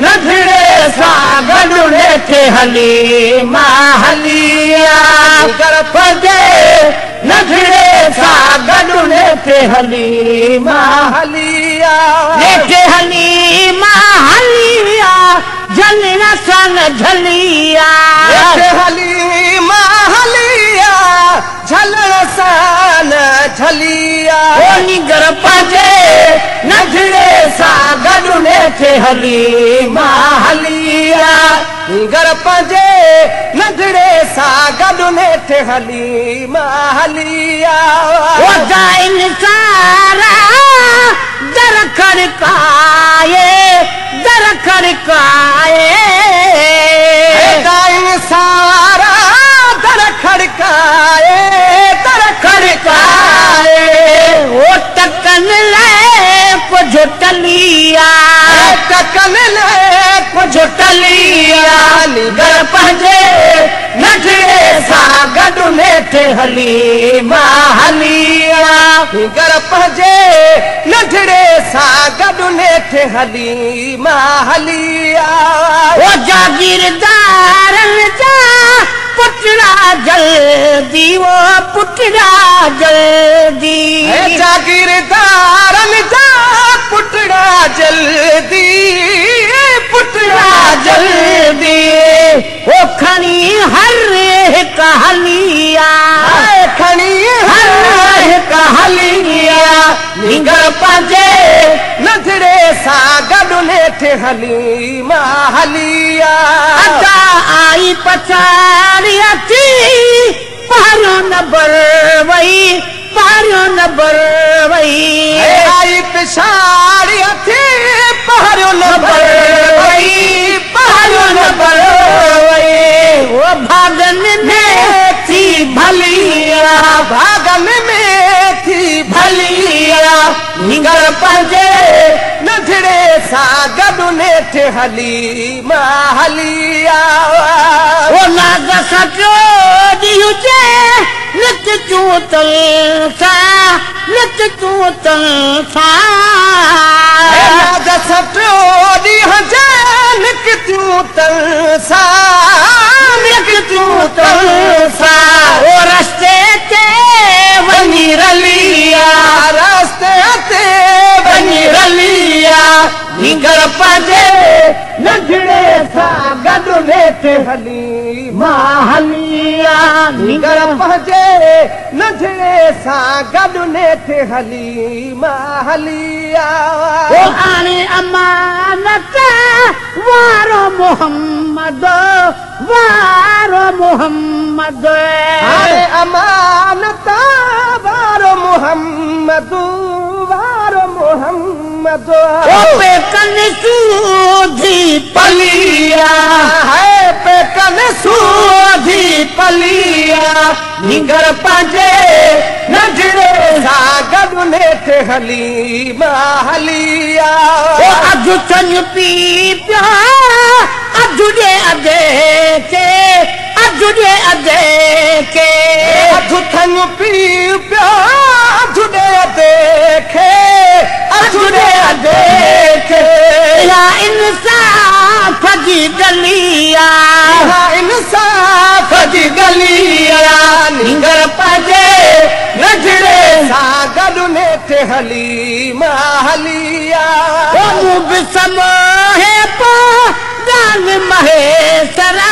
नजरे सा गडु लेते हली माहलिया कर पदे नजरे सा गडु लेते हली माहलिया लेते हली माहलिया झलना सन झलिया लेते हली माहलिया झलना सन झलिया ओनी गर पदे नजरे सा गडु लेते हली माहलिया गर पजे नजरे सा गडु लेते हली माहलिया ओ दाइन सारा दर खड़काए दाइन सारा दर खड़काए ओ टकन ले कुछ टलिया टकन ले कुछ टलिया निगर पहुंचे नजरे सा गडु लेते हली माहलिया निगर पहुंचे नजरे सा गडु लेते हली माहलिया ओ जागीरदार जा पुटरा जल्दी वो पुटरा जल्दी जागीरदार जा पुटरा जल्दी ओ खनी हर कहलिया खनी हर कहलिया निगर पजे नजरे सा गडु लेते हली माहलिया अदा आई पछाड़िया थी पहरो न बरवई आई पिछाड़िया थी पहरो न बरवई वो भागन में थी भलिया निगर पजे नजरे सा गडु लेते हली माहलिया ओ नाग सचो दियुचे नित चूतल सा नाग सचो दियुचे नित चूतल सा ओ रस्ते ते वनी रलिया निगर पजे नजरे सा गडु लेते हली माहलिया निगर पजे नजरे सा गडु लेते हली माहलिया ओ आने अमानत वारो मोहम्मद आने अमानत वारो मोहम्मद ओ पेकन सूधी पलिया है पेकन सूधी पलिया निगर पजे नजरे सा गडु लेते हली माहलिया ओ अजु चन पी प्या अजुडे अदे के अजु थन पी प्या अजुडे देखे या इंसाफ की गलिया निगर पजे नजरे सा गडु लेते हली माहलिया ओ समोहे पो दान महेसरा